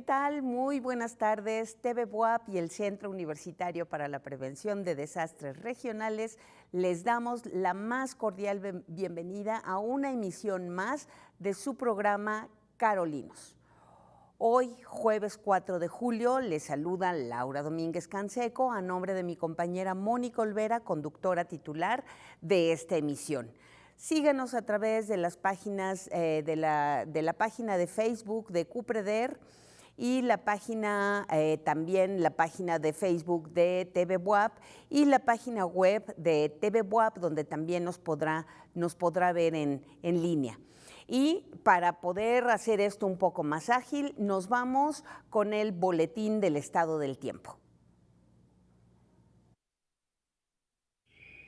tal? Muy buenas tardes. TV Buap y el Centro Universitario para la Prevención de Desastres Regionales les damos la más cordial bienvenida a una emisión más de su programa Carolinos. Hoy, jueves 4 de julio, les saluda Laura Domínguez Canseco a nombre de mi compañera Mónica Olvera, conductora titular de esta emisión. Síguenos a través de las páginas de la página de Facebook de Cupreder y la página también la página de Facebook de TV Buap y la página web de TV Buap, donde también nos podrá ver en línea. Y para poder hacer esto un poco más ágil, nos vamos con el boletín del estado del tiempo.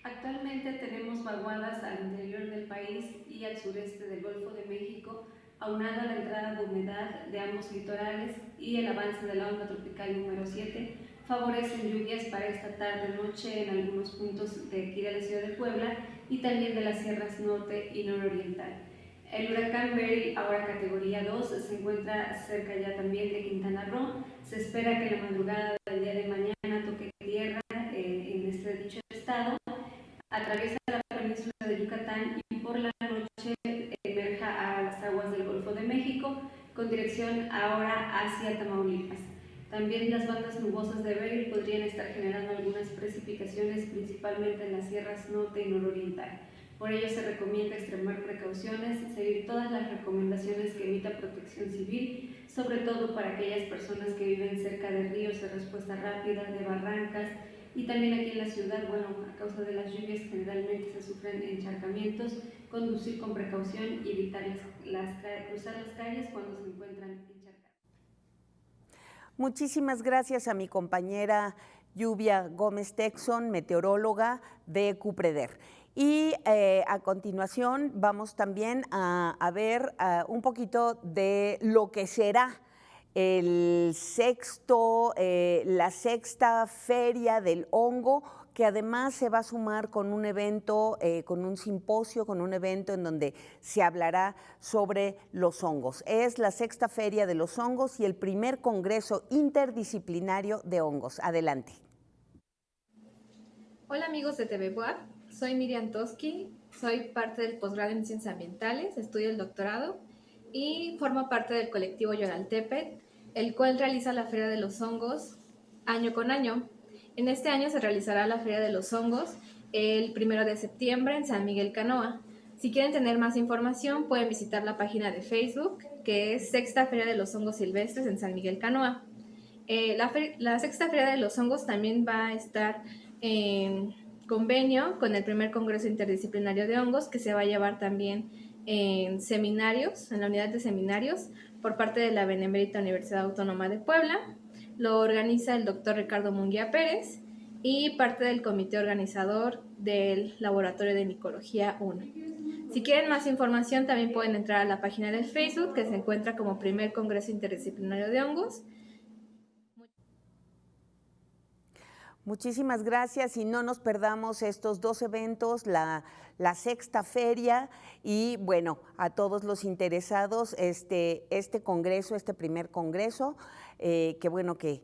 Actualmente tenemos vaguadas al interior del país y al sureste del Golfo de México, aunado a la entrada de humedad de ambos litorales y el avance de la onda tropical número 7, favorecen lluvias para esta tarde-noche en algunos puntos de aquí de la ciudad de Puebla y también de las sierras norte y nororiental. El huracán Beryl, ahora categoría 2, se encuentra cerca ya también de Quintana Roo. Se espera que la madrugada del día de mañana toque tierra en este dicho estado, atraviesa la península de Yucatán y por la noche emerja a las aguas del Golfo de México con dirección ahora hacia Tamaulipas. También las bandas nubosas de Beryl podrían estar generando algunas precipitaciones, principalmente en las sierras norte y nororiental. Por ello se recomienda extremar precauciones, seguir todas las recomendaciones que emita Protección Civil, sobre todo para aquellas personas que viven cerca de ríos de respuesta rápida, de barrancas, y también aquí en la ciudad, bueno, a causa de las lluvias generalmente se sufren encharcamientos, conducir con precaución y evitar cruzar las calles cuando se encuentran encharcadas. Muchísimas gracias a mi compañera Lluvia Gómez Texon, meteoróloga de Cupreder. Y a continuación vamos también a ver un poquito de lo que será la sexta Feria del Hongo, que además se va a sumar con un evento, con un simposio, con un evento en donde se hablará sobre los hongos. Es la sexta Feria de los Hongos y el primer Congreso Interdisciplinario de Hongos. Adelante. Hola amigos de TV Buap, soy Miriam Toski, soy parte del posgrado en Ciencias Ambientales, estudio el doctorado y formo parte del colectivo Yoraltepet, el cual realiza la Feria de los Hongos año con año. En este año se realizará la Feria de los Hongos el 1 de septiembre en San Miguel Canoa. Si quieren tener más información pueden visitar la página de Facebook, que es Sexta Feria de los Hongos Silvestres en San Miguel Canoa. La Sexta Feria de los Hongos también va a estar en convenio con el primer Congreso Interdisciplinario de Hongos, que se va a llevar también en seminarios, en la unidad de seminarios, por parte de la Benemérita Universidad Autónoma de Puebla. Lo organiza el doctor Ricardo Munguía Pérez y parte del comité organizador del Laboratorio de Micología 1. Si quieren más información también pueden entrar a la página de Facebook, que se encuentra como Primer Congreso Interdisciplinario de Hongos. Muchísimas gracias y no nos perdamos estos dos eventos, la sexta feria y bueno, a todos los interesados este congreso, este primer congreso, que bueno que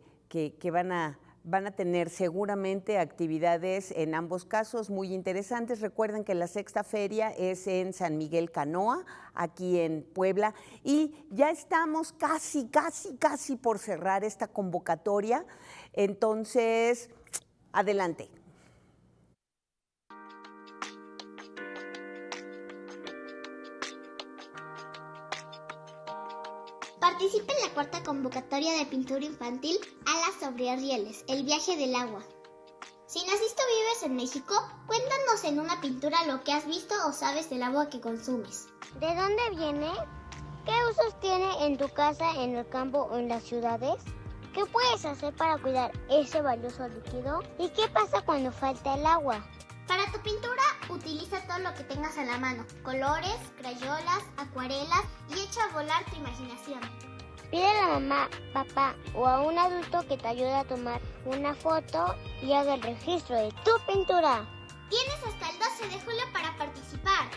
van a tener seguramente actividades en ambos casos muy interesantes. Recuerden que la sexta feria es en San Miguel Canoa, aquí en Puebla, y ya estamos casi por cerrar esta convocatoria. Entonces, adelante. Participa en la cuarta convocatoria de pintura infantil Alas sobre Rieles, el viaje del agua. Si naciste o vives en México, cuéntanos en una pintura lo que has visto o sabes del agua que consumes. ¿De dónde viene? ¿Qué usos tiene en tu casa, en el campo o en las ciudades? ¿Qué puedes hacer para cuidar ese valioso líquido? ¿Y qué pasa cuando falta el agua? Para tu pintura, utiliza todo lo que tengas a la mano: colores, crayolas, acuarelas y echa a volar tu imaginación. Pide a la mamá, papá o a un adulto que te ayude a tomar una foto y haga el registro de tu pintura. Tienes hasta el 12 de julio para participar.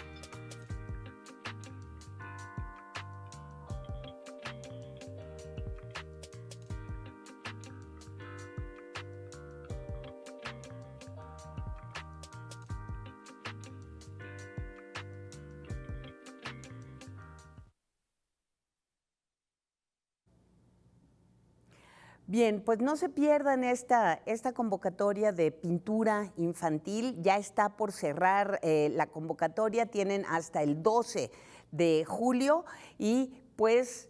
Bien, pues no se pierdan esta convocatoria de pintura infantil. Ya está por cerrar la convocatoria, tienen hasta el 12 de julio y pues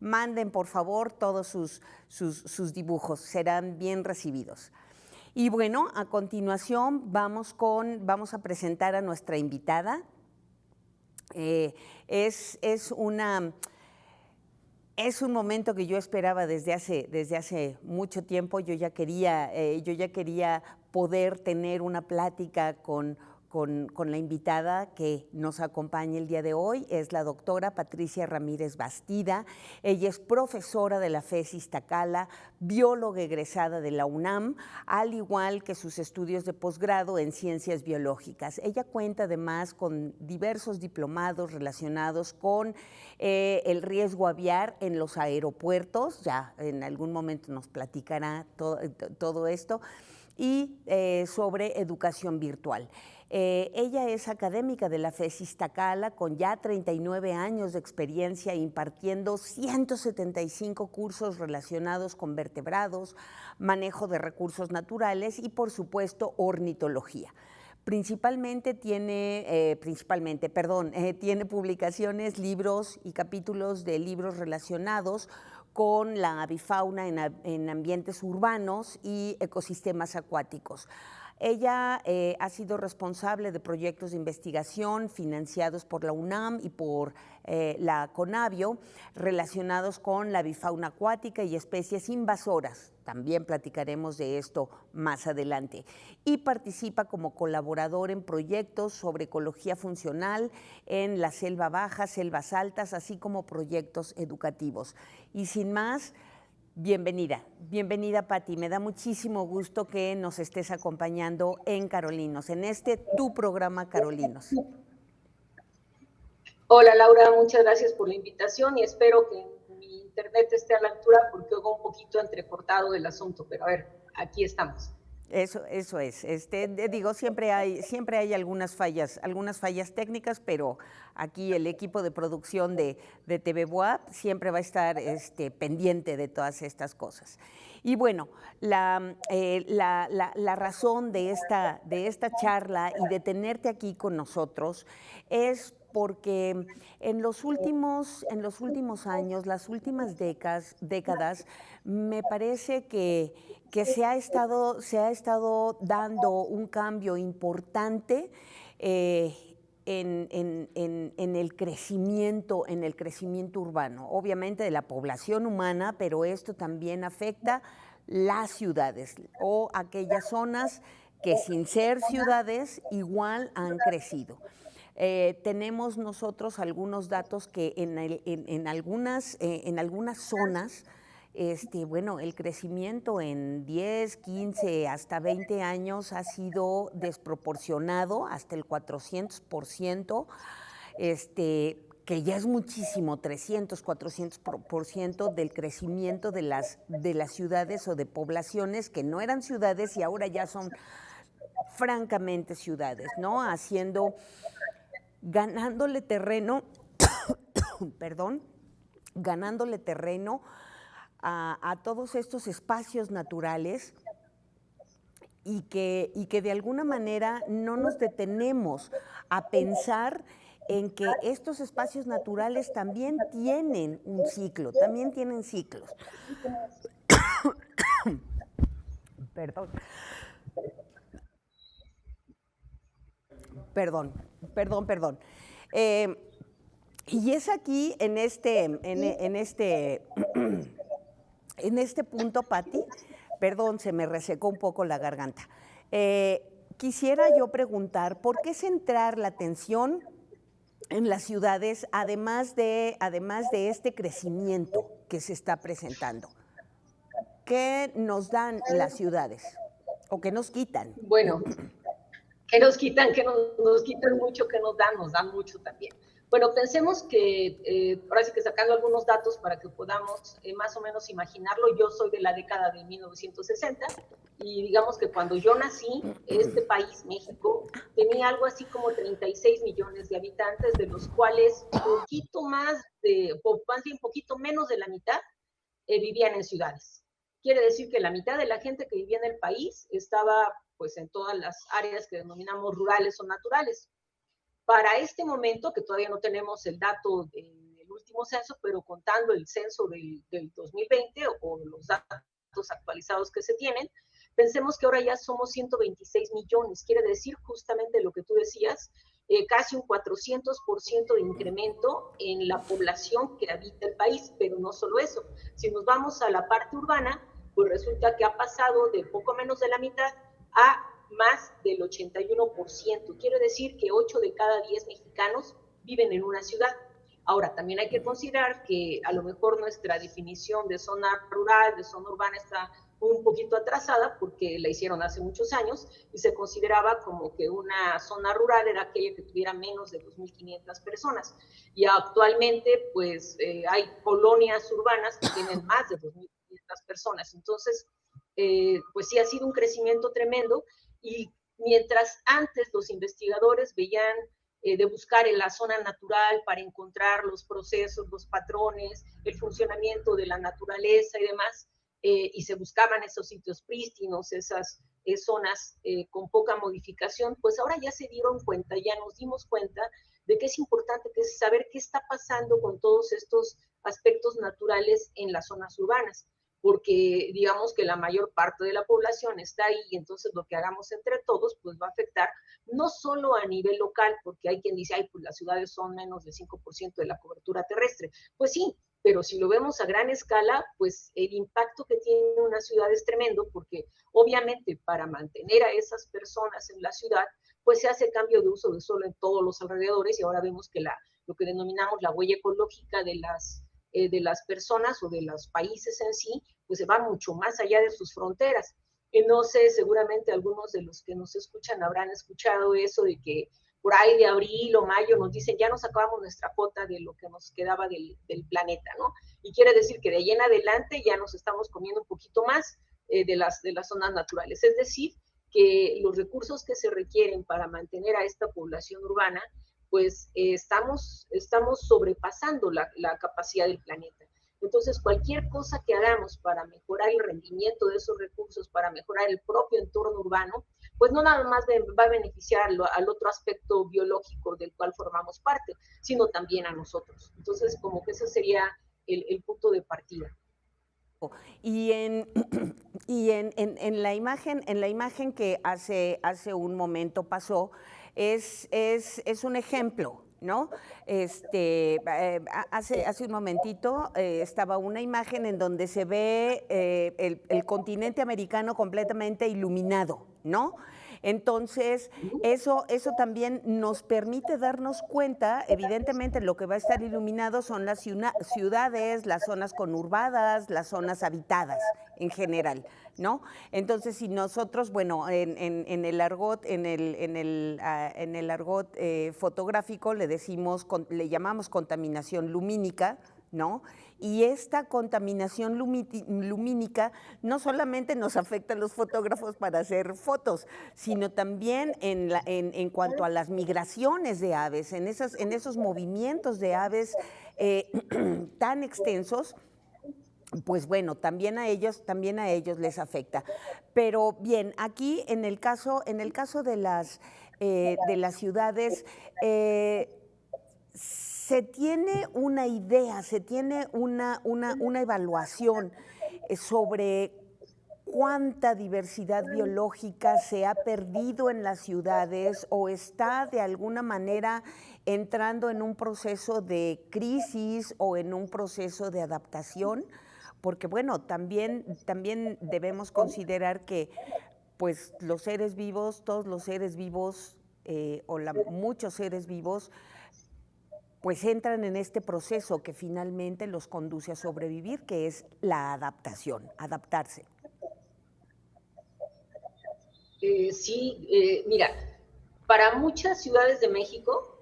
manden por favor todos sus dibujos, serán bien recibidos. Y bueno, a continuación vamos a presentar a nuestra invitada. Es un momento que yo esperaba desde hace mucho tiempo. Yo ya quería poder tener una plática con la invitada que nos acompaña el día de hoy. Es la doctora Patricia Ramírez Bastida. Ella es profesora de la FES Iztacala, bióloga egresada de la UNAM, al igual que sus estudios de posgrado en ciencias biológicas. Ella cuenta además con diversos diplomados relacionados con el riesgo aviar en los aeropuertos. Ya en algún momento nos platicará todo esto. Y sobre educación virtual. Ella es académica de la FES Iztacala con ya 39 años de experiencia impartiendo 175 cursos relacionados con vertebrados, manejo de recursos naturales y, por supuesto, ornitología. Tiene publicaciones, libros y capítulos de libros relacionados con la avifauna en ambientes urbanos y ecosistemas acuáticos. Ella ha sido responsable de proyectos de investigación financiados por la UNAM y por la CONABIO relacionados con la avifauna acuática y especies invasoras. También platicaremos de esto más adelante. Y participa como colaborador en proyectos sobre ecología funcional en la selva baja, selvas altas, así como proyectos educativos. Y sin más, bienvenida, Pati. Me da muchísimo gusto que nos estés acompañando en Carolinos, en tu programa Carolinos. Hola Laura, muchas gracias por la invitación y espero que mi internet esté a la altura porque oigo un poquito entrecortado el asunto, pero a ver, aquí estamos. Eso es. Digo, siempre hay algunas fallas técnicas, pero aquí el equipo de producción de TV Buap siempre va a estar pendiente de todas estas cosas. Y bueno, la razón de esta charla y de tenerte aquí con nosotros es porque en los últimos años, las últimas décadas, me parece que se ha estado dando un cambio importante en el crecimiento urbano, obviamente de la población humana, pero esto también afecta las ciudades o aquellas zonas que sin ser ciudades igual han crecido. Tenemos nosotros algunos datos que en algunas zonas, el crecimiento en 10, 15, hasta 20 años ha sido desproporcionado, hasta el 400%, que ya es muchísimo, 300, 400% del crecimiento de las ciudades o de poblaciones que no eran ciudades y ahora ya son francamente ciudades, ¿no? Ganándole terreno, ganándole terreno a todos estos espacios naturales y que de alguna manera no nos detenemos a pensar en que estos espacios naturales también tienen un ciclo, también tienen ciclos. Perdón. Y es aquí, en este punto, Pati, perdón, se me resecó un poco la garganta. Quisiera yo preguntar, ¿por qué centrar la atención en las ciudades, además de este crecimiento que se está presentando? ¿Qué nos dan las ciudades o qué nos quitan? Bueno, que nos quitan mucho, que nos dan mucho también. Bueno, pensemos que, ahora sí que sacando algunos datos para que podamos más o menos imaginarlo, yo soy de la década de 1960 y digamos que cuando yo nací, este país, México, tenía algo así como 36 millones de habitantes, de los cuales poquito menos de la mitad vivían en ciudades. quiere decir que la mitad de la gente que vivía en el país estaba pues en todas las áreas que denominamos rurales o naturales. Para este momento, que todavía no tenemos el dato del último censo, pero contando el censo del 2020 o los datos actualizados que se tienen, pensemos que ahora ya somos 126 millones, quiere decir justamente lo que tú decías, casi un 400% de incremento en la población que habita el país, pero no solo eso, si nos vamos a la parte urbana, pues resulta que ha pasado de poco menos de la mitad a más del 81%, quiere decir que 8 de cada 10 mexicanos viven en una ciudad. Ahora, también hay que considerar que a lo mejor nuestra definición de zona rural, de zona urbana está un poquito atrasada porque la hicieron hace muchos años y se consideraba como que una zona rural era aquella que tuviera menos de 2.500 personas. Y actualmente, pues, hay colonias urbanas que tienen más de 2.500 personas. Entonces, pues sí ha sido un crecimiento tremendo y mientras antes los investigadores veían de buscar en la zona natural para encontrar los procesos, los patrones, el funcionamiento de la naturaleza y demás, y se buscaban esos sitios prístinos, esas zonas con poca modificación, pues ahora ya se dieron cuenta, ya nos dimos cuenta de que es importante que saber qué está pasando con todos estos aspectos naturales en las zonas urbanas, porque digamos que la mayor parte de la población está ahí y entonces lo que hagamos entre todos pues va a afectar no solo a nivel local, porque hay quien dice, ay, pues las ciudades son menos del 5% de la cobertura terrestre. Pues sí, pero si lo vemos a gran escala, pues el impacto que tiene una ciudad es tremendo, porque obviamente para mantener a esas personas en la ciudad, pues se hace cambio de uso de suelo en todos los alrededores y ahora vemos que lo que denominamos la huella ecológica de las personas o de los países en sí, pues se va mucho más allá de sus fronteras. No sé, seguramente algunos de los que nos escuchan habrán escuchado eso de que por ahí de abril o mayo nos dicen ya nos acabamos nuestra cuota de lo que nos quedaba del planeta, ¿no? Y quiere decir que de ahí en adelante ya nos estamos comiendo un poquito más de las zonas naturales. Es decir, que los recursos que se requieren para mantener a esta población urbana, pues estamos sobrepasando la capacidad del planeta. Entonces, cualquier cosa que hagamos para mejorar el rendimiento de esos recursos, para mejorar el propio entorno urbano, pues no nada más va a beneficiar al otro aspecto biológico del cual formamos parte, sino también a nosotros. Entonces, como que ese sería el punto de partida. Y en la imagen que hace un momento pasó, es un ejemplo, ¿no? Hace un momentito estaba una imagen en donde se ve el continente americano completamente iluminado, ¿no? Entonces, eso también nos permite darnos cuenta, evidentemente lo que va a estar iluminado son las ciudades, las zonas conurbadas, las zonas habitadas en general, ¿no? Entonces, si nosotros, bueno, en el argot, en el argot fotográfico le llamamos contaminación lumínica, ¿no? Y esta contaminación lumínica no solamente nos afecta a los fotógrafos para hacer fotos, sino también en cuanto a las migraciones de aves, en esos movimientos de aves tan extensos. Pues bueno, también a ellos les afecta. Pero bien, aquí en el caso de las ciudades, se tiene una idea, se tiene una evaluación sobre cuánta diversidad biológica se ha perdido en las ciudades o está de alguna manera entrando en un proceso de crisis o en un proceso de adaptación, porque bueno, también debemos considerar que pues los seres vivos, todos los seres vivos muchos seres vivos, pues entran en este proceso que finalmente los conduce a sobrevivir, que es la adaptación, adaptarse. Sí, mira, para muchas ciudades de México,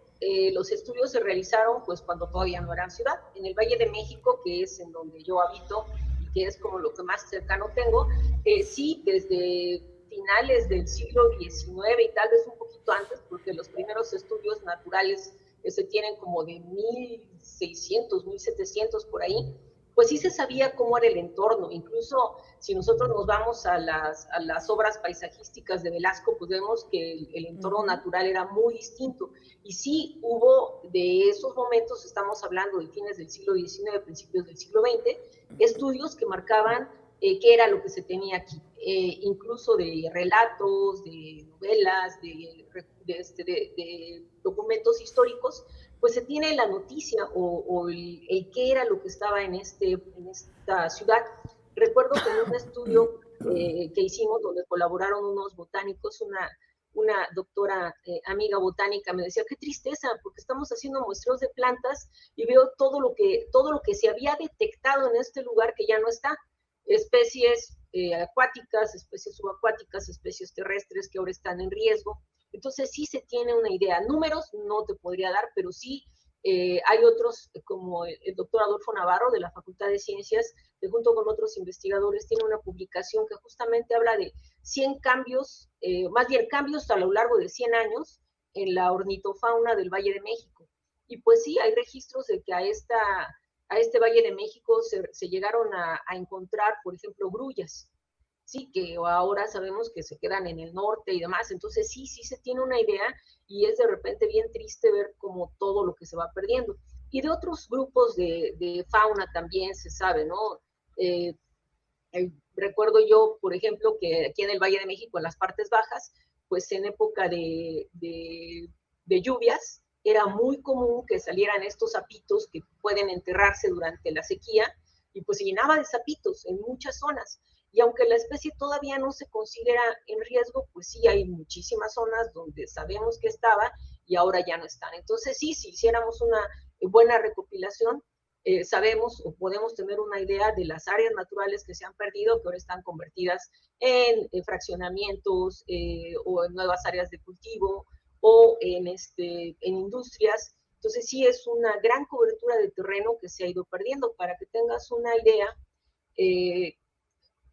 los estudios se realizaron pues cuando todavía no eran ciudad. En el Valle de México, que es en donde yo habito y que es como lo que más cercano tengo, sí, desde finales del siglo XIX y tal vez un poquito antes, porque los primeros estudios naturales se tienen como de 1600, 1700 por ahí, pues sí se sabía cómo era el entorno. Incluso si nosotros nos vamos a las obras paisajísticas de Velasco, pues vemos que el entorno natural era muy distinto. Y sí hubo de esos momentos, estamos hablando de fines del siglo XIX, principios del siglo XX, estudios que marcaban qué era lo que se tenía aquí, incluso de relatos, de novelas, de documentos históricos, pues se tiene la noticia o el qué era lo que estaba en esta ciudad. Recuerdo que en un estudio que hicimos, donde colaboraron unos botánicos, una doctora amiga botánica me decía, qué tristeza, porque estamos haciendo muestreos de plantas y veo todo lo que se había detectado en este lugar que ya no está. Especies acuáticas, especies subacuáticas, especies terrestres que ahora están en riesgo. Entonces sí se tiene una idea. Números no te podría dar, pero sí hay otros, como el doctor Adolfo Navarro de la Facultad de Ciencias, que junto con otros investigadores tiene una publicación que justamente habla de 100 cambios, más bien cambios a lo largo de 100 años en la ornitofauna del Valle de México. Y pues sí, hay registros de que a este Valle de México se llegaron a encontrar, por ejemplo, grullas, sí, que ahora sabemos que se quedan en el norte y demás. Entonces sí se tiene una idea y es de repente bien triste ver como todo lo que se va perdiendo. Y de otros grupos de fauna también se sabe, ¿no? Recuerdo yo, por ejemplo, que aquí en el Valle de México, en las partes bajas, pues en época de lluvias, era muy común que salieran estos sapitos que pueden enterrarse durante la sequía, y pues se llenaba de sapitos en muchas zonas. Y aunque la especie todavía no se considera en riesgo, pues sí hay muchísimas zonas donde sabemos que estaba y ahora ya no están. Entonces sí, si hiciéramos una buena recopilación, sabemos o podemos tener una idea de las áreas naturales que se han perdido, que ahora están convertidas en fraccionamientos o en nuevas áreas de cultivo o en industrias. Entonces sí es una gran cobertura de terreno que se ha ido perdiendo. Para que tengas una idea,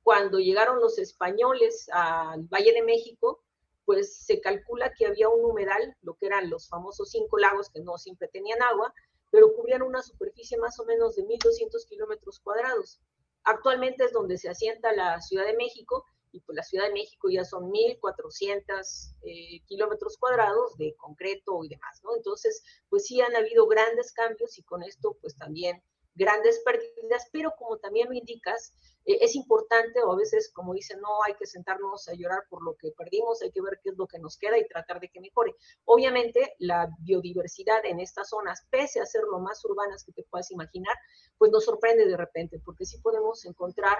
cuando llegaron los españoles al Valle de México, pues se calcula que había un humedal, lo que eran los famosos 5 lagos que no siempre tenían agua, pero cubrían una superficie más o menos de 1,200 kilómetros cuadrados. Actualmente es donde se asienta la Ciudad de México, y pues la Ciudad de México ya son 1,400 kilómetros cuadrados de concreto y demás, ¿no? Entonces, pues sí han habido grandes cambios y con esto pues también grandes pérdidas, pero como también lo indicas, es importante, o a veces, como dicen, no hay que sentarnos a llorar por lo que perdimos, hay que ver qué es lo que nos queda y tratar de que mejore. Obviamente, la biodiversidad en estas zonas, pese a ser lo más urbanas que te puedas imaginar, pues nos sorprende de repente, porque sí podemos encontrar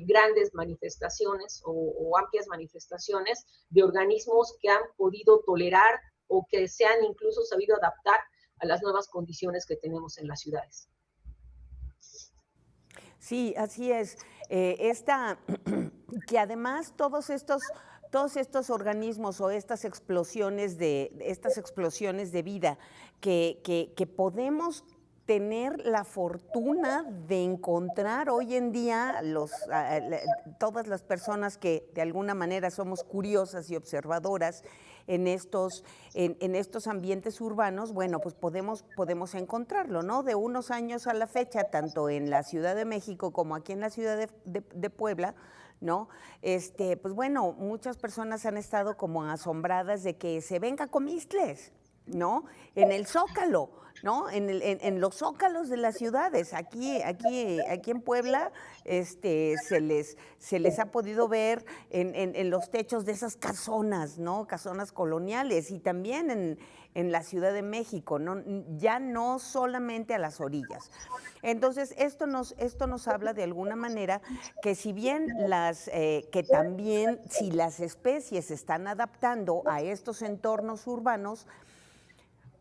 grandes manifestaciones o amplias manifestaciones de organismos que han podido tolerar o que se han incluso sabido adaptar a las nuevas condiciones que tenemos en las ciudades. Sí, así es. Que además todos estos organismos o estas explosiones de vida que podemos tener la fortuna de encontrar hoy en día todas las personas que de alguna manera somos curiosas y observadoras en estos ambientes urbanos, bueno, pues podemos encontrarlo, ¿no? De unos años a la fecha, tanto en la Ciudad de México como aquí en la ciudad de Puebla, ¿no? Pues bueno, muchas personas han estado como asombradas de que se ven cacomixtles, ¿no? En el Zócalo, ¿no? En los zócalos de las ciudades. Aquí en Puebla se les ha podido ver en los techos de esas casonas, ¿no? Casonas coloniales, y también en la Ciudad de México, ¿no? Ya no solamente a las orillas. Entonces, esto nos habla de alguna manera que si bien que también si las especies se están adaptando a estos entornos urbanos,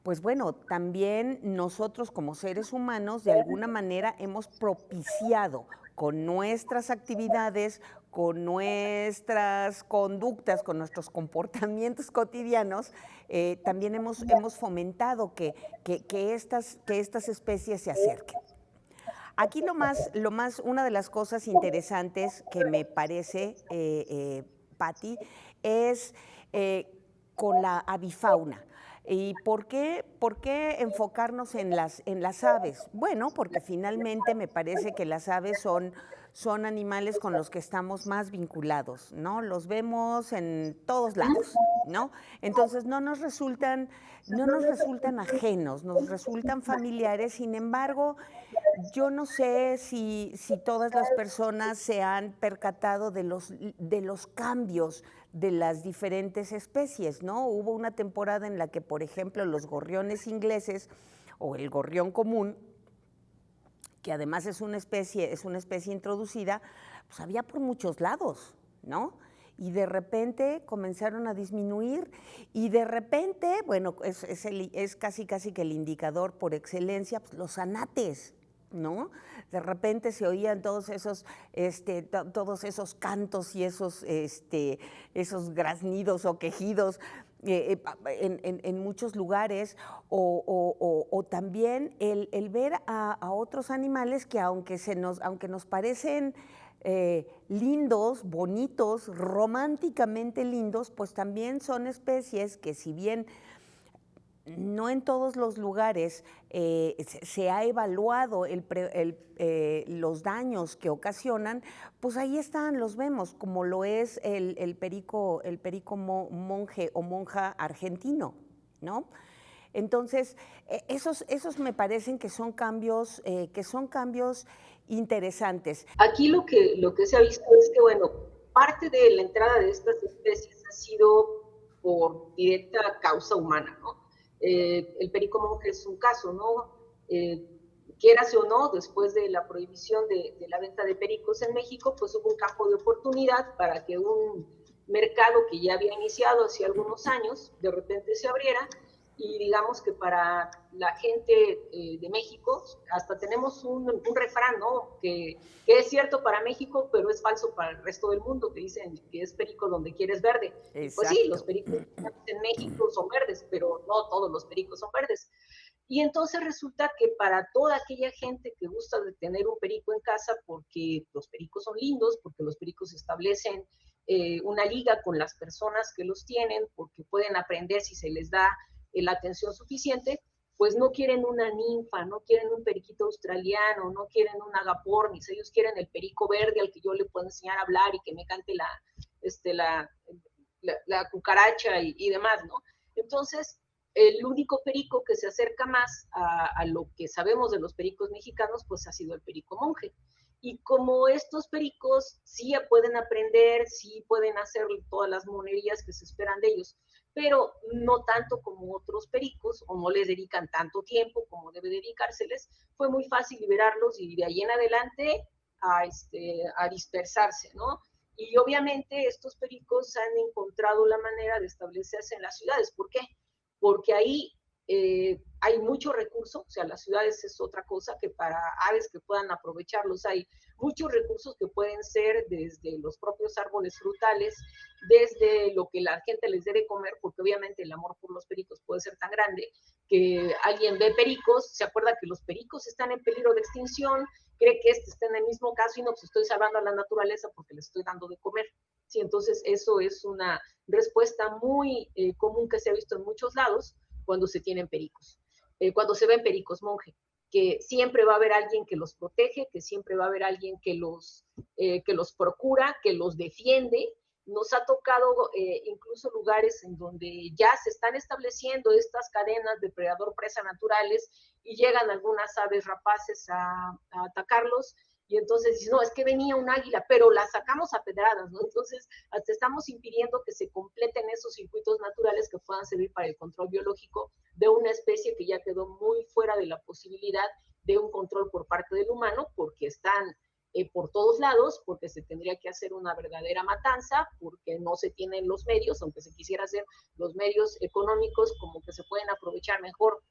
pues bueno, también nosotros como seres humanos de alguna manera hemos propiciado con nuestras actividades, con nuestras conductas, con nuestros comportamientos cotidianos, también hemos fomentado que estas especies se acerquen. Aquí una de las cosas interesantes que me parece, Patti, es con la avifauna. ¿Y por qué enfocarnos en las aves? Bueno, porque finalmente me parece que las aves son animales con los que estamos más vinculados, ¿no? Los vemos en todos lados, ¿no? Entonces no nos resultan ajenos, nos resultan familiares. Sin embargo, yo no sé si todas las personas se han percatado de los cambios de las diferentes especies, ¿no? Hubo una temporada en la que, por ejemplo, los gorriones ingleses o el gorrión común, que además es una especie introducida, pues había por muchos lados, ¿no? Y de repente comenzaron a disminuir y de repente, bueno, es casi que el indicador por excelencia, pues los anates, ¿no? De repente se oían todos esos cantos y esos graznidos o quejidos en muchos lugares, o también el ver a otros animales que aunque nos parecen lindos, bonitos, románticamente lindos, pues también son especies que, si bien no en todos los lugares se ha evaluado los daños que ocasionan, pues ahí están, los vemos, como lo es el perico monje o monja argentino, ¿no? Entonces, esos me parecen que son cambios interesantes. Aquí lo que se ha visto es que, bueno, parte de la entrada de estas especies ha sido por directa causa humana, ¿no? El perico monje es un caso, ¿no? Quierase o no, después de la prohibición de la venta de pericos en México, pues hubo un campo de oportunidad para que un mercado que ya había iniciado hace algunos años, de repente se abriera, y digamos que para la gente de México, hasta tenemos un refrán, ¿no? Que es cierto para México, pero es falso para el resto del mundo, que dicen que es perico donde quieres verde. Pues sí, los pericos en México son verdes, pero no todos los pericos son verdes. Y entonces resulta que para toda aquella gente que gusta de tener un perico en casa, porque los pericos son lindos, porque los pericos establecen una liga con las personas que los tienen, porque pueden aprender si se les da la atención suficiente, pues no quieren una ninfa, no quieren un periquito australiano, no quieren un agapornis, ellos quieren el perico verde al que yo le puedo enseñar a hablar y que me cante la cucaracha y demás, ¿no? Entonces, el único perico que se acerca más a lo que sabemos de los pericos mexicanos, pues ha sido el perico monje. Y como estos pericos sí pueden aprender, sí pueden hacer todas las monerías que se esperan de ellos, pero no tanto como otros pericos, o no les dedican tanto tiempo como debe dedicárseles, fue muy fácil liberarlos y de ahí en adelante a dispersarse, ¿no? Y obviamente estos pericos han encontrado la manera de establecerse en las ciudades. ¿Por qué? Porque ahí hay mucho recurso, o sea, las ciudades es otra cosa, que para aves que puedan aprovecharlos hay muchos recursos que pueden ser desde los propios árboles frutales, desde lo que la gente les debe comer, porque obviamente el amor por los pericos puede ser tan grande que alguien ve pericos, se acuerda que los pericos están en peligro de extinción, cree que está en el mismo caso y no, pues estoy salvando a la naturaleza porque les estoy dando de comer. Sí, entonces eso es una respuesta muy común que se ha visto en muchos lados cuando se tienen pericos, cuando se ven pericos monje, que siempre va a haber alguien que los protege, que siempre va a haber alguien que los procura, que los defiende. Nos ha tocado incluso lugares en donde ya se están estableciendo estas cadenas de depredador-presa naturales y llegan algunas aves rapaces a atacarlos. Y entonces dice, no, es que venía un águila, pero la sacamos a pedradas, ¿no? Entonces, hasta estamos impidiendo que se completen esos circuitos naturales que puedan servir para el control biológico de una especie que ya quedó muy fuera de la posibilidad de un control por parte del humano, porque están por todos lados, porque se tendría que hacer una verdadera matanza, porque no se tienen los medios, aunque se quisiera hacer los medios económicos como que se pueden aprovechar mejor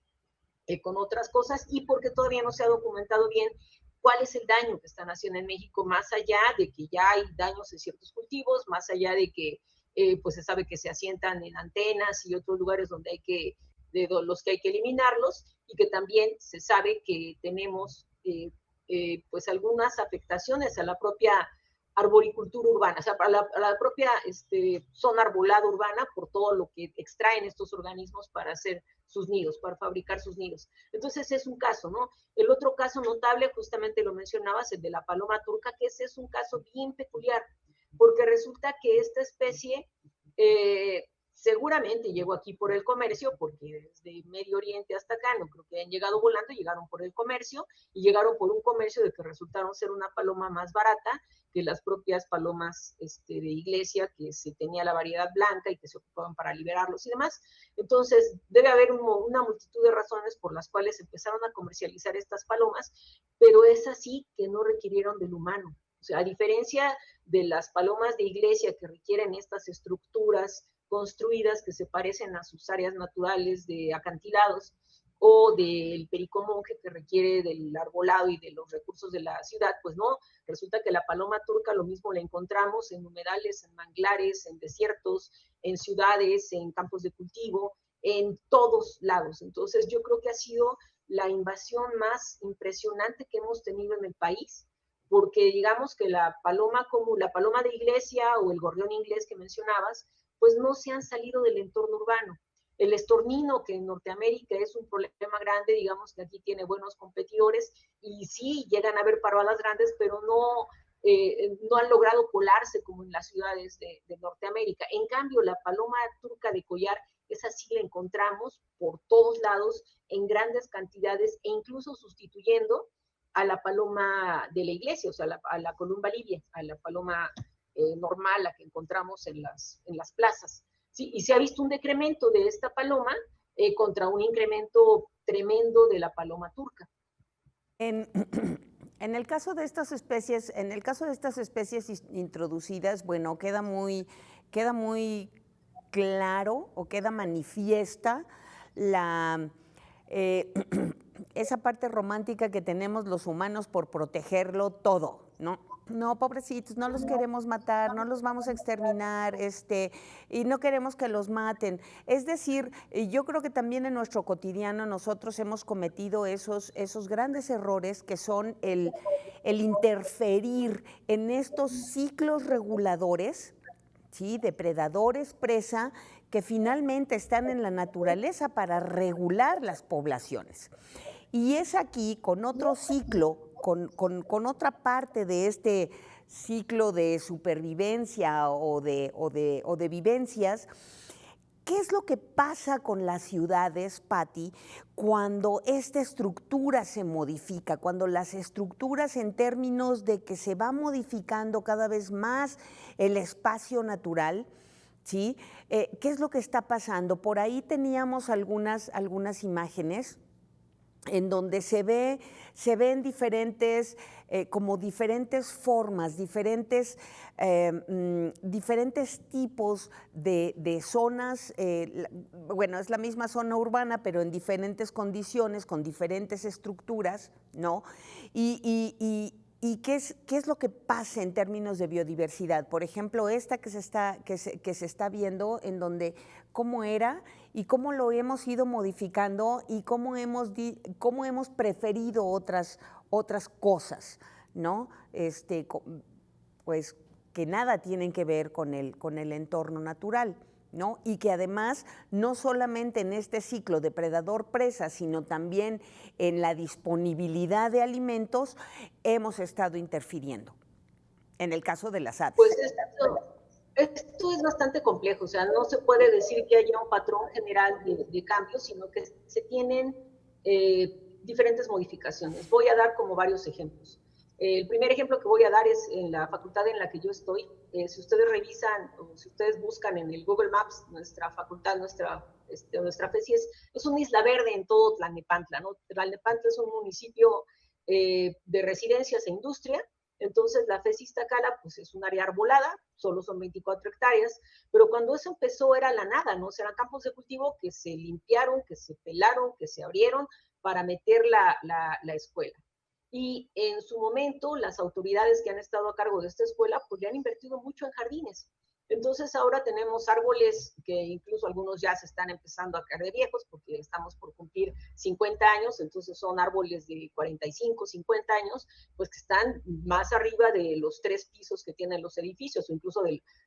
con otras cosas, y porque todavía no se ha documentado bien cuál es el daño que están haciendo en México, más allá de que ya hay daños en ciertos cultivos, más allá de que pues se sabe que se asientan en antenas y otros lugares donde los que hay que eliminarlos, y que también se sabe que tenemos pues algunas afectaciones a la propia arboricultura urbana, o sea, para la propia zona arbolada urbana, por todo lo que extraen estos organismos para hacer sus nidos, para fabricar sus nidos. Entonces es un caso, ¿no? El otro caso notable, justamente lo mencionabas, el de la paloma turca, que ese es un caso bien peculiar, porque resulta que esta especie seguramente llegó aquí por el comercio, porque desde Medio Oriente hasta acá, no creo que hayan llegado volando, llegaron por el comercio, y llegaron por un comercio de que resultaron ser una paloma más barata que las propias palomas de iglesia, que se tenía la variedad blanca y que se ocupaban para liberarlos y demás. Entonces, debe haber una multitud de razones por las cuales empezaron a comercializar estas palomas, pero es así que no requirieron del humano. O sea, a diferencia de las palomas de iglesia que requieren estas estructuras construidas que se parecen a sus áreas naturales de acantilados, o del pericomonje que requiere del arbolado y de los recursos de la ciudad, pues no, resulta que la paloma turca lo mismo la encontramos en humedales, en manglares, en desiertos, en ciudades, en campos de cultivo, en todos lados. Entonces yo creo que ha sido la invasión más impresionante que hemos tenido en el país, porque digamos que la paloma como la paloma de iglesia o el gorrión inglés que mencionabas, pues no se han salido del entorno urbano. El estornino, que en Norteamérica es un problema grande, digamos que aquí tiene buenos competidores, y sí llegan a haber parvadas grandes, pero no han logrado colarse como en las ciudades de Norteamérica. En cambio, la paloma turca de collar, esa sí la encontramos por todos lados, en grandes cantidades, e incluso sustituyendo a la paloma de la iglesia, o sea, a la columba libia, a la paloma normal, la que encontramos en las plazas. Sí, y se ha visto un decremento de esta paloma contra un incremento tremendo de la paloma turca. En el caso de estas especies, introducidas, bueno, queda muy claro o queda manifiesta esa parte romántica que tenemos los humanos por protegerlo todo, ¿no? No, pobrecitos, no los queremos matar, no los vamos a exterminar, y no queremos que los maten. Es decir, yo creo que también en nuestro cotidiano nosotros hemos cometido esos grandes errores que son el interferir en estos ciclos reguladores, ¿sí? Depredadores-presa, que finalmente están en la naturaleza para regular las poblaciones. Y es aquí, con otro ciclo, con otra parte de este ciclo de supervivencia o de vivencias, ¿qué es lo que pasa con las ciudades, Patti, cuando esta estructura se modifica, cuando las estructuras en términos de que se va modificando cada vez más el espacio natural? ¿Sí? ¿Qué es lo que está pasando? Por ahí teníamos algunas imágenes en donde se ven diferentes, como diferentes formas, diferentes tipos de zonas, bueno, es la misma zona urbana, pero en diferentes condiciones, con diferentes estructuras, ¿no? ¿Y qué es lo que pasa en términos de biodiversidad? Por ejemplo, esta que se está viendo, en donde cómo era y cómo lo hemos ido modificando y cómo hemos preferido otras cosas, ¿no? Pues que nada tienen que ver con el entorno natural, ¿no? Y que además no solamente en este ciclo depredador-presa, sino también en la disponibilidad de alimentos hemos estado interfiriendo, en el caso de las aves. Pues esto es bastante complejo, o sea, no se puede decir que haya un patrón general de cambios, sino que se tienen diferentes modificaciones. Voy a dar como varios ejemplos. El primer ejemplo que voy a dar es en la facultad en la que yo estoy. Si ustedes revisan o si ustedes buscan en el Google Maps, nuestra facultad, nuestra FESI es una isla verde en todo Tlalnepantla, ¿no? Tlalnepantla es un municipio de residencias e industria. Entonces la FESI Iztacala pues es un área arbolada, solo son 24 hectáreas, pero cuando eso empezó era la nada, ¿no? O sea, eran campos de cultivo que se limpiaron, que se pelaron, que se abrieron para meter la escuela. Y en su momento las autoridades que han estado a cargo de esta escuela pues le han invertido mucho en jardines. Entonces ahora tenemos árboles que incluso algunos ya se están empezando a caer de viejos porque estamos por cumplir 50 años, entonces son árboles de 45, 50 años, pues que están más arriba de los 3 pisos que tienen los edificios, o incluso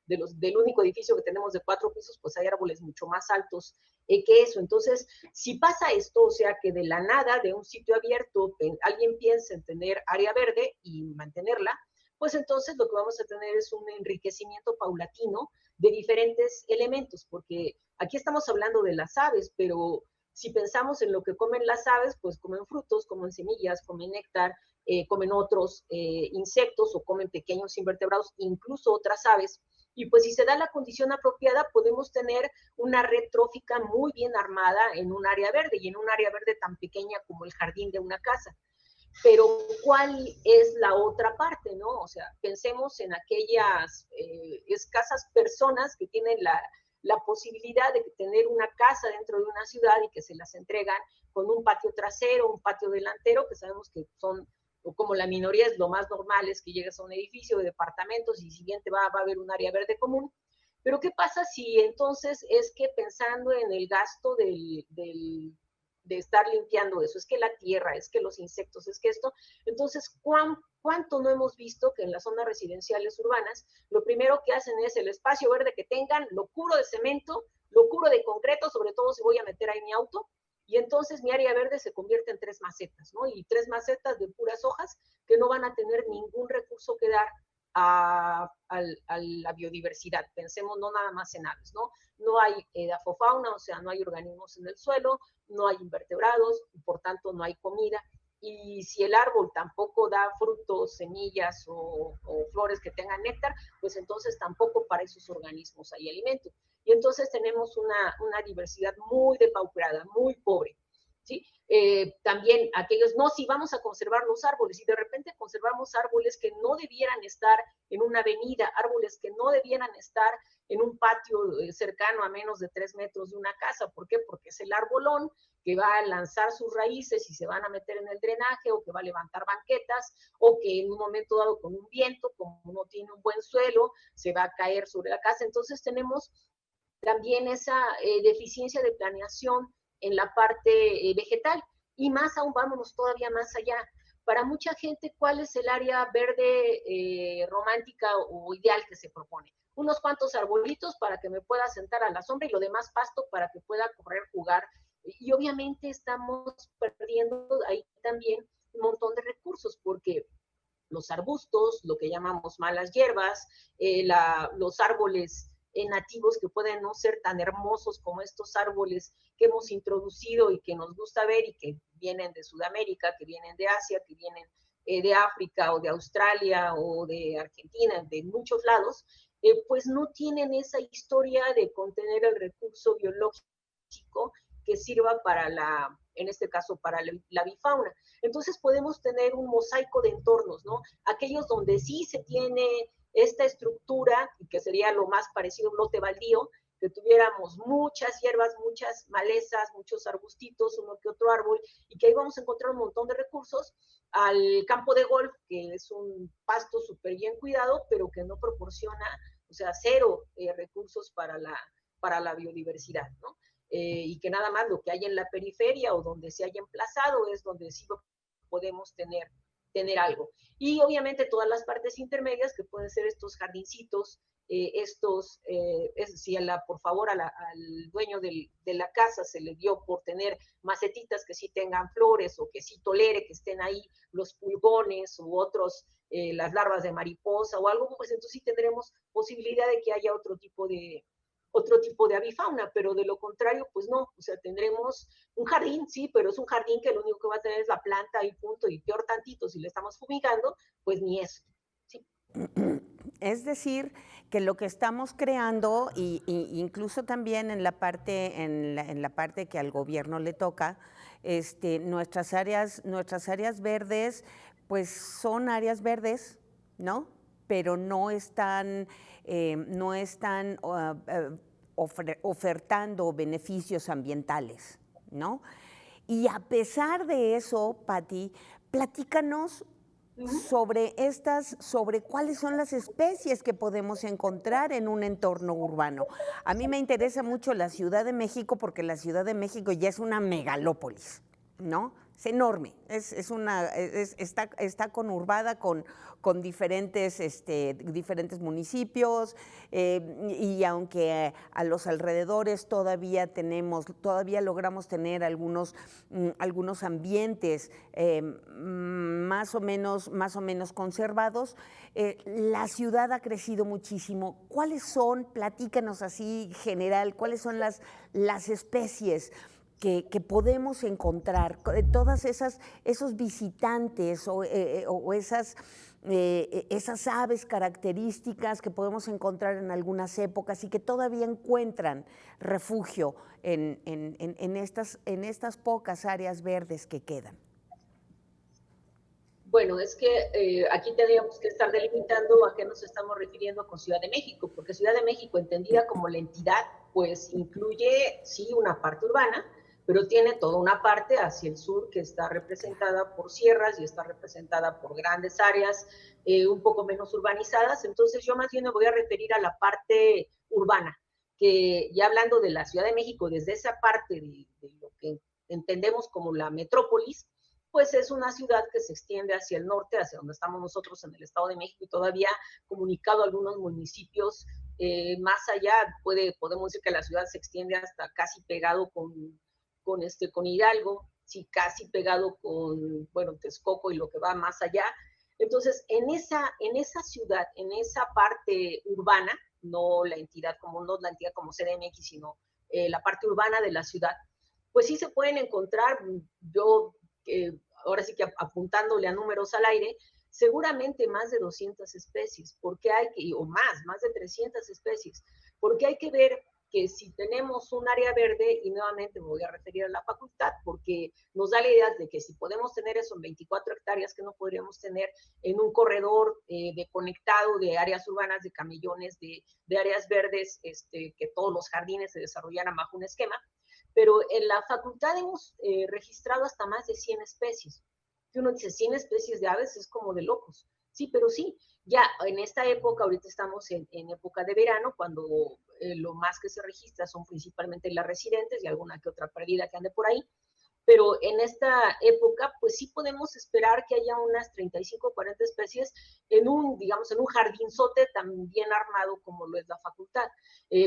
del único edificio que tenemos de 4 pisos, pues hay árboles mucho más altos que eso. Entonces, si pasa esto, o sea que de la nada, de un sitio abierto, alguien piensa en tener área verde y mantenerla, pues entonces lo que vamos a tener es un enriquecimiento paulatino de diferentes elementos, porque aquí estamos hablando de las aves, pero si pensamos en lo que comen las aves, pues comen frutos, comen semillas, comen néctar, comen otros insectos o comen pequeños invertebrados, incluso otras aves. Y pues si se da la condición apropiada, podemos tener una red trófica muy bien armada en un área verde y en un área verde tan pequeña como el jardín de una casa. Pero ¿cuál es la otra parte, no? O sea, pensemos en aquellas escasas personas que tienen la posibilidad de tener una casa dentro de una ciudad y que se las entregan con un patio trasero, un patio delantero, que sabemos que son, o como la minoría es lo más normal, es que llegas a un edificio de departamentos y siguiente va a haber un área verde común. Pero ¿qué pasa si entonces es que pensando en el gasto de estar limpiando eso, es que la tierra, es que los insectos, es que esto, entonces, ¿cuánto no hemos visto que en las zonas residenciales urbanas, lo primero que hacen es el espacio verde que tengan, lo cubro de cemento, lo cubro de concreto, sobre todo si voy a meter ahí mi auto, y entonces mi área verde se convierte en 3 macetas, ¿no? Y 3 macetas de puras hojas que no van a tener ningún recurso que dar a la biodiversidad. Pensemos no nada más en aves, ¿no? No hay edafofauna, o sea, no hay organismos en el suelo, no hay invertebrados, y por tanto no hay comida. Y si el árbol tampoco da frutos, semillas o flores que tengan néctar, pues entonces tampoco para esos organismos hay alimento. Y entonces tenemos una diversidad muy depauperada, muy pobre. ¿Sí? También aquellos, no, si vamos a conservar los árboles, y de repente conservamos árboles que no debieran estar en una avenida, árboles que no debieran estar en un patio cercano a menos de 3 metros de una casa. ¿Por qué? Porque es el arbolón que va a lanzar sus raíces y se van a meter en el drenaje, o que va a levantar banquetas, o que en un momento dado con un viento, como no tiene un buen suelo, se va a caer sobre la casa. Entonces tenemos también esa deficiencia de planeación en la parte vegetal. Y más aún, vámonos todavía más allá. Para mucha gente, ¿cuál es el área verde romántica o ideal que se propone? Unos cuantos arbolitos para que me pueda sentar a la sombra y lo demás pasto para que pueda correr, jugar. Y obviamente estamos perdiendo ahí también un montón de recursos, porque los arbustos, lo que llamamos malas hierbas, los árboles nativos que pueden no ser tan hermosos como estos árboles que hemos introducido y que nos gusta ver y que vienen de Sudamérica, que vienen de Asia, que vienen de África o de Australia o de Argentina, de muchos lados, pues no tienen esa historia de contener el recurso biológico que sirva para en este caso, para la bifauna. Entonces podemos tener un mosaico de entornos, ¿no? Aquellos donde sí se tiene esta estructura, y que sería lo más parecido a un lote baldío, que tuviéramos muchas hierbas, muchas malezas, muchos arbustitos, uno que otro árbol, y que ahí vamos a encontrar un montón de recursos, al campo de golf, que es un pasto súper bien cuidado, pero que no proporciona, o sea, 0 recursos para la biodiversidad, ¿no? Y que nada más lo que hay en la periferia o donde se haya emplazado es donde sí podemos tener algo. Y obviamente todas las partes intermedias, que pueden ser estos jardincitos, si por favor al dueño de la casa se le dio por tener macetitas que sí tengan flores, o que sí tolere que estén ahí los pulgones u otros, las larvas de mariposa o algo, pues entonces sí tendremos posibilidad de que haya otro tipo de avifauna, pero de lo contrario, pues no, o sea, tendremos un jardín, sí, pero es un jardín que lo único que va a tener es la planta y punto, y peor tantito, si le estamos fumigando, pues ni eso, ¿sí? Es decir, que lo que estamos creando, y incluso también en la parte que al gobierno le toca, nuestras áreas verdes, pues son áreas verdes, ¿no? Pero no están ofertando beneficios ambientales, ¿no? Y a pesar de eso, Patti, platícanos sobre cuáles son las especies que podemos encontrar en un entorno urbano. A mí me interesa mucho la Ciudad de México porque la Ciudad de México ya es una megalópolis, ¿no? Es enorme, está conurbada con diferentes municipios, y aunque a los alrededores todavía logramos tener algunos ambientes más o menos conservados, la ciudad ha crecido muchísimo. Platícanos así general, cuáles son las especies que podemos encontrar, todas esos visitantes o esas aves características que podemos encontrar en algunas épocas y que todavía encuentran refugio en estas pocas áreas verdes que quedan. Bueno, es que aquí tendríamos que estar delimitando a qué nos estamos refiriendo con Ciudad de México, porque Ciudad de México, entendida como la entidad, pues incluye, sí, una parte urbana, pero tiene toda una parte hacia el sur que está representada por sierras y está representada por grandes áreas un poco menos urbanizadas. Entonces yo más bien me voy a referir a la parte urbana, que ya hablando de la Ciudad de México, desde esa parte de lo que entendemos como la metrópolis, pues es una ciudad que se extiende hacia el norte, hacia donde estamos nosotros en el Estado de México, y todavía comunicado a algunos municipios más allá. Podemos decir que la ciudad se extiende hasta casi pegado con Hidalgo, sí, casi pegado con, bueno, Texcoco y lo que va más allá. Entonces, en esa ciudad, en esa parte urbana, no la entidad como CDMX, sino la parte urbana de la ciudad, pues sí se pueden encontrar, ahora sí que apuntándole a números al aire, seguramente más de 200 especies, o más de 300 especies, porque hay que ver que si tenemos un área verde, y nuevamente me voy a referir a la facultad, porque nos da la idea de que si podemos tener eso en 24 hectáreas, que no podríamos tener en un corredor conectado de áreas urbanas, de camellones, de áreas verdes, que todos los jardines se desarrollaran bajo un esquema. Pero en la facultad hemos registrado hasta más de 100 especies. Que uno dice, 100 especies de aves es como de locos. Sí, pero sí, ya en esta época, ahorita estamos en época de verano, cuando lo más que se registra son principalmente las residentes y alguna que otra perdida que ande por ahí, pero en esta época, pues sí podemos esperar que haya unas 35 o 40 especies en un jardinzote tan bien armado como lo es la facultad.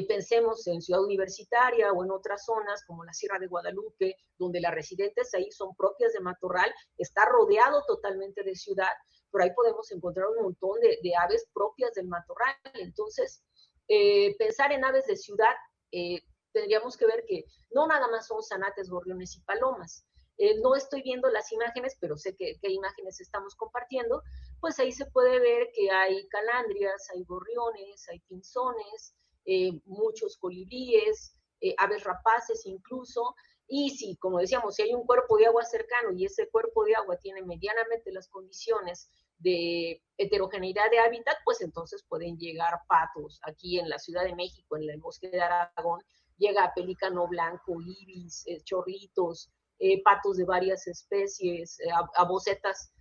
Pensemos en Ciudad Universitaria o en otras zonas como la Sierra de Guadalupe, donde las residentes ahí son propias de matorral, está rodeado totalmente de ciudad, pero ahí podemos encontrar un montón de aves propias del matorral. Entonces, pensar en aves de ciudad, tendríamos que ver que no nada más son zanates, gorriones y palomas. No estoy viendo las imágenes, pero sé qué imágenes estamos compartiendo. Pues ahí se puede ver que hay calandrias, hay gorriones, hay pinzones, muchos colibríes, aves rapaces incluso. Y si, como decíamos, si hay un cuerpo de agua cercano y ese cuerpo de agua tiene medianamente las condiciones de heterogeneidad de hábitat, pues entonces pueden llegar patos. Aquí en la Ciudad de México, en el bosque de Aragón, llega pelícano blanco, ibis, chorritos, patos de varias especies, abocetas,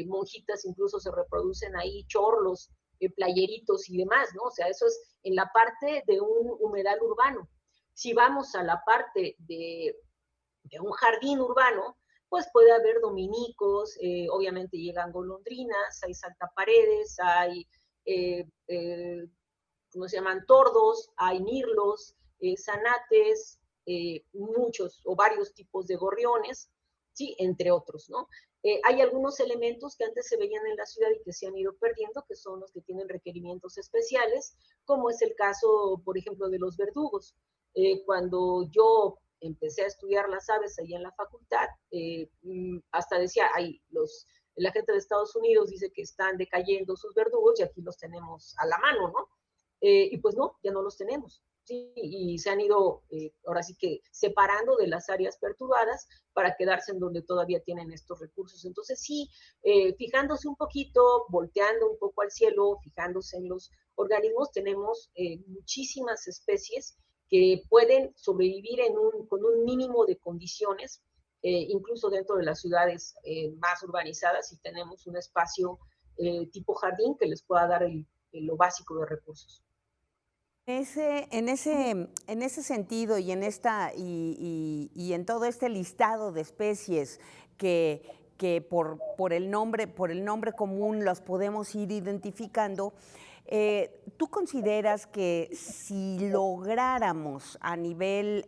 monjitas incluso se reproducen ahí, chorlos, playeritos y demás, ¿no? O sea, eso es en la parte de un humedal urbano. Si vamos a la parte de un jardín urbano, pues puede haber dominicos, obviamente llegan golondrinas, hay saltaparedes, hay, ¿cómo se llaman? Tordos, hay mirlos, zanates, muchos o varios tipos de gorriones, ¿sí? Entre otros, ¿no? Hay algunos elementos que antes se veían en la ciudad y que se han ido perdiendo, que son los que tienen requerimientos especiales, como es el caso, por ejemplo, de los verdugos. Cuando yo empecé a estudiar las aves ahí en la facultad, hasta decía, la gente de Estados Unidos dice que están decayendo sus verdugos y aquí los tenemos a la mano, ¿no? Y pues no, ya no los tenemos. Sí, y se han ido ahora sí que separando de las áreas perturbadas para quedarse en donde todavía tienen estos recursos. Entonces sí, fijándose un poquito, volteando un poco al cielo, fijándose en los organismos, tenemos muchísimas especies que pueden sobrevivir con un mínimo de condiciones incluso dentro de las ciudades más urbanizadas, si tenemos un espacio tipo jardín que les pueda dar lo básico de recursos. En ese sentido y en todo este listado de especies que por el nombre común las podemos ir identificando, ¿tú consideras que si lográramos a nivel,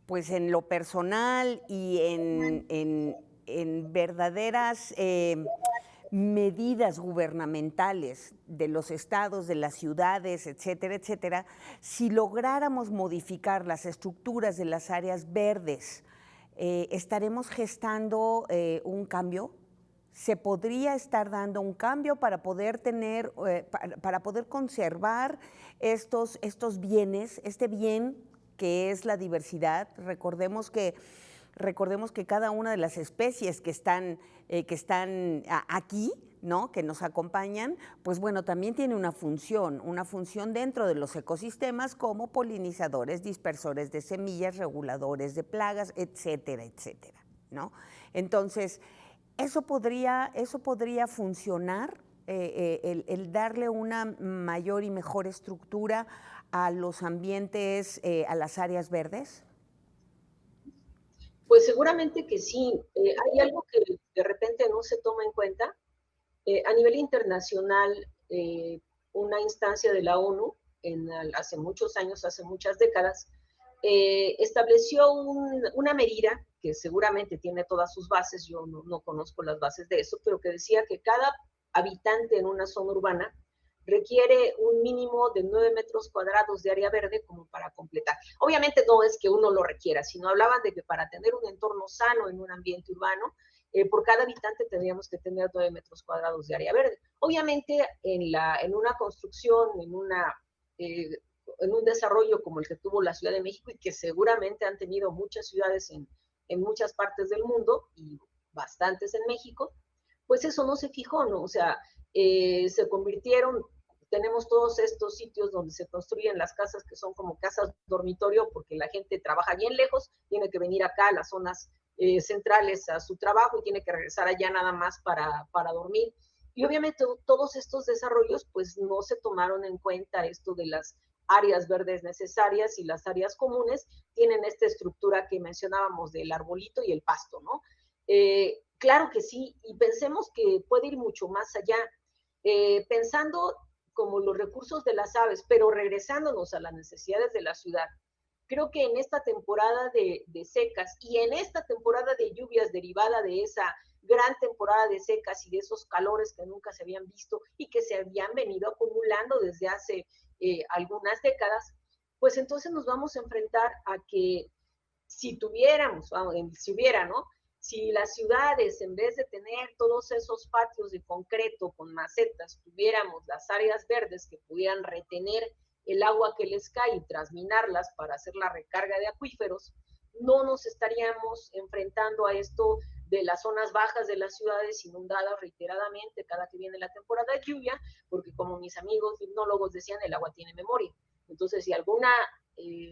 pues en lo personal y en verdaderas medidas gubernamentales de los estados, de las ciudades, etcétera, etcétera, si lográramos modificar las estructuras de las áreas verdes, ¿estaremos gestando un cambio? ¿Se podría estar dando un cambio para poder tener, para poder conservar estos bienes, este bien que es la diversidad? Recordemos que cada una de las especies que están aquí, ¿no?, que nos acompañan, pues bueno, también tiene una función dentro de los ecosistemas como polinizadores, dispersores de semillas, reguladores de plagas, etcétera, etcétera, ¿no? Entonces, eso podría funcionar, el darle una mayor y mejor estructura a los ambientes, a las áreas verdes. Pues seguramente que sí. Hay algo que de repente no se toma en cuenta. A nivel internacional, una instancia de la ONU, hace muchos años, hace muchas décadas, estableció una medida que seguramente tiene todas sus bases, yo no conozco las bases de eso, pero que decía que cada habitante en una zona urbana requiere un mínimo de 9 metros cuadrados de área verde como para completar. Obviamente no es que uno lo requiera, sino hablaban de que para tener un entorno sano en un ambiente urbano, por cada habitante tendríamos que tener 9 metros cuadrados de área verde. Obviamente en una construcción, en un desarrollo como el que tuvo la Ciudad de México y que seguramente han tenido muchas ciudades en muchas partes del mundo y bastantes en México, pues eso no se fijó, ¿no? O sea, se convirtieron, tenemos todos estos sitios donde se construyen las casas que son como casas dormitorio porque la gente trabaja bien lejos, tiene que venir acá a las zonas centrales a su trabajo y tiene que regresar allá nada más para dormir. Y obviamente todos estos desarrollos pues no se tomaron en cuenta esto de las áreas verdes necesarias y las áreas comunes tienen esta estructura que mencionábamos del arbolito y el pasto, ¿no? Claro que sí, y pensemos que puede ir mucho más allá, pensando como los recursos de las aves, pero regresándonos a las necesidades de la ciudad. Creo que en esta temporada de secas y en esta temporada de lluvias derivada de esa gran temporada de secas y de esos calores que nunca se habían visto y que se habían venido acumulando desde hace algunas décadas, pues entonces nos vamos a enfrentar a que si hubiera, ¿no? Si las ciudades, en vez de tener todos esos patios de concreto con macetas, tuviéramos las áreas verdes que pudieran retener el agua que les cae y trasminarlas para hacer la recarga de acuíferos, no nos estaríamos enfrentando a esto de las zonas bajas de las ciudades inundadas reiteradamente cada que viene la temporada de lluvia, porque como mis amigos limnólogos decían, el agua tiene memoria. Entonces, si alguna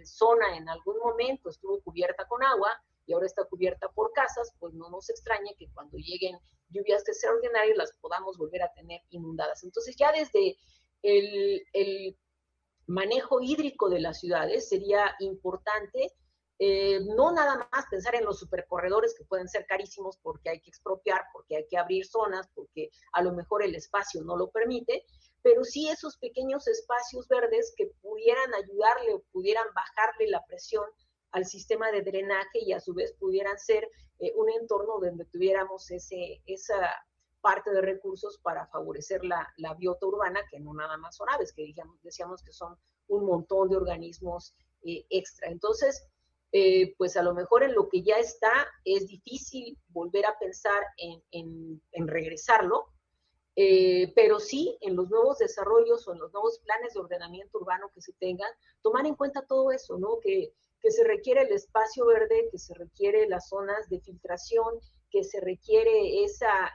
zona en algún momento estuvo cubierta con agua y ahora está cubierta por casas, pues no nos extrañe que cuando lleguen lluvias extraordinarias las podamos volver a tener inundadas. Entonces, ya desde el manejo hídrico de las ciudades sería importante no nada más pensar en los supercorredores que pueden ser carísimos porque hay que expropiar, porque hay que abrir zonas, porque a lo mejor el espacio no lo permite, pero sí esos pequeños espacios verdes que pudieran ayudarle o pudieran bajarle la presión al sistema de drenaje y a su vez pudieran ser un entorno donde tuviéramos esa parte de recursos para favorecer la biota urbana, que no nada más son aves, que decíamos que son un montón de organismos extra. Entonces, pues a lo mejor en lo que ya está es difícil volver a pensar en regresarlo, pero sí en los nuevos desarrollos o en los nuevos planes de ordenamiento urbano que se tengan, tomar en cuenta todo eso, ¿no? Que se requiere el espacio verde, que se requiere las zonas de filtración, que se requiere esa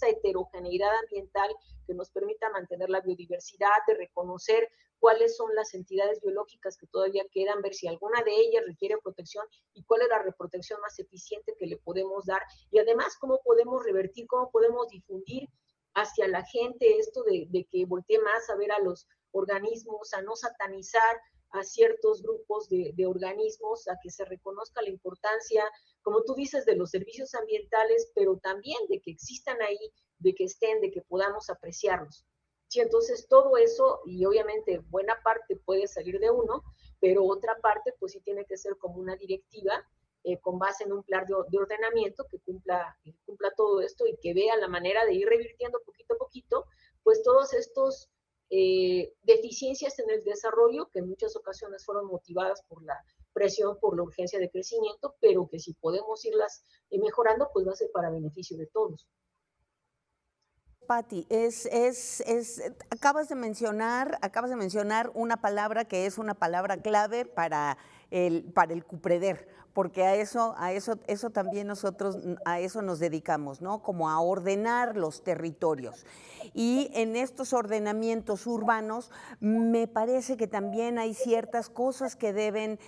heterogeneidad ambiental que nos permita mantener la biodiversidad, de reconocer cuáles son las entidades biológicas que todavía quedan, ver si alguna de ellas requiere protección y cuál es la reprotección más eficiente que le podemos dar, y además cómo podemos revertir, cómo podemos difundir hacia la gente esto de que voltee más a ver a los organismos, a no satanizar a ciertos grupos de organismos, a que se reconozca la importancia, como tú dices, de los servicios ambientales, pero también de que existan ahí, de que estén, de que podamos apreciarlos. Sí, entonces todo eso, y obviamente buena parte puede salir de uno, pero otra parte pues sí tiene que ser como una directiva con base en un plan de ordenamiento que cumpla todo esto y que vea la manera de ir revirtiendo poquito a poquito, pues todos estos deficiencias en el desarrollo que en muchas ocasiones fueron motivadas por la presión, por la urgencia de crecimiento, pero que si podemos irlas mejorando, pues va a ser para beneficio de todos. Patti, acabas de mencionar una palabra que es una palabra clave para el CUPREDER, porque a eso también nosotros a eso nos dedicamos, ¿no? Como a ordenar los territorios. Y en estos ordenamientos urbanos me parece que también hay ciertas cosas que deben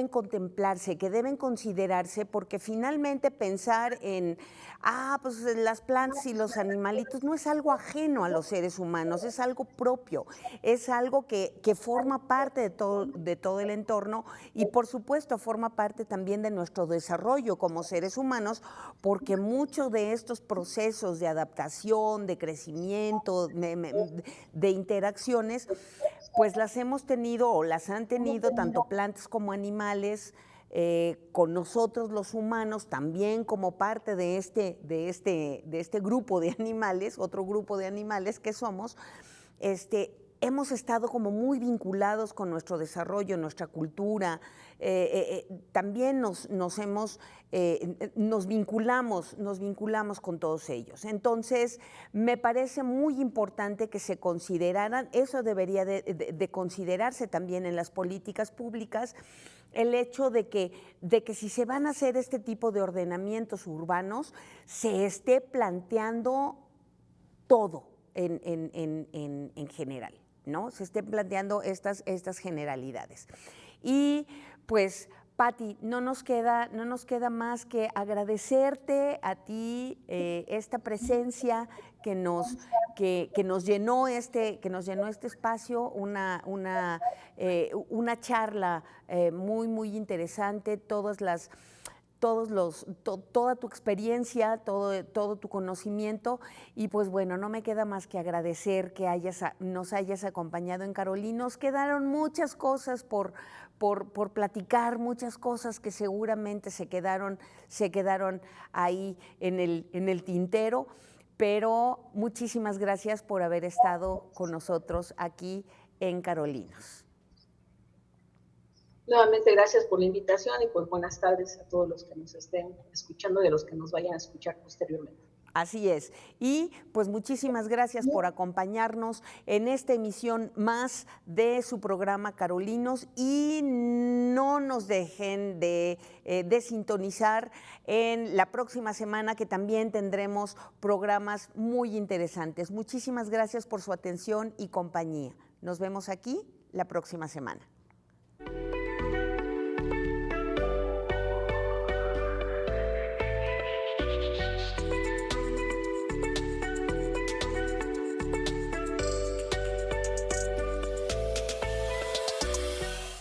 contemplarse, que deben considerarse, porque finalmente pensar en pues las plantas y los animalitos no es algo ajeno a los seres humanos, es algo propio, es algo que forma parte de todo el entorno y por supuesto forma parte también de nuestro desarrollo como seres humanos, porque muchos de estos procesos de adaptación, de crecimiento, de interacciones, pues las hemos tenido o las han tenido tanto plantas como animales, con nosotros los humanos también como parte de este grupo de animales, otro grupo de animales que somos, hemos estado como muy vinculados con nuestro desarrollo, nuestra cultura, también nos vinculamos con todos ellos. Entonces, me parece muy importante que se consideraran, eso debería de considerarse también en las políticas públicas, el hecho de que si se van a hacer este tipo de ordenamientos urbanos, se esté planteando todo en general, ¿no? Se estén planteando estas generalidades. Y pues, Patti, no nos queda más que agradecerte a ti esta presencia que nos llenó este espacio, una charla muy interesante, toda tu experiencia, todo tu conocimiento, y pues bueno, no me queda más que agradecer que nos hayas acompañado en Carolinos. Quedaron muchas cosas por platicar, muchas cosas que seguramente se quedaron ahí en el tintero, pero muchísimas gracias por haber estado con nosotros aquí en Carolinos. Nuevamente, gracias por la invitación y pues buenas tardes a todos los que nos estén escuchando y a los que nos vayan a escuchar posteriormente. Así es. Y pues muchísimas gracias por acompañarnos en esta emisión más de su programa Carolinos, y no nos dejen de sintonizar en la próxima semana, que también tendremos programas muy interesantes. Muchísimas gracias por su atención y compañía. Nos vemos aquí la próxima semana.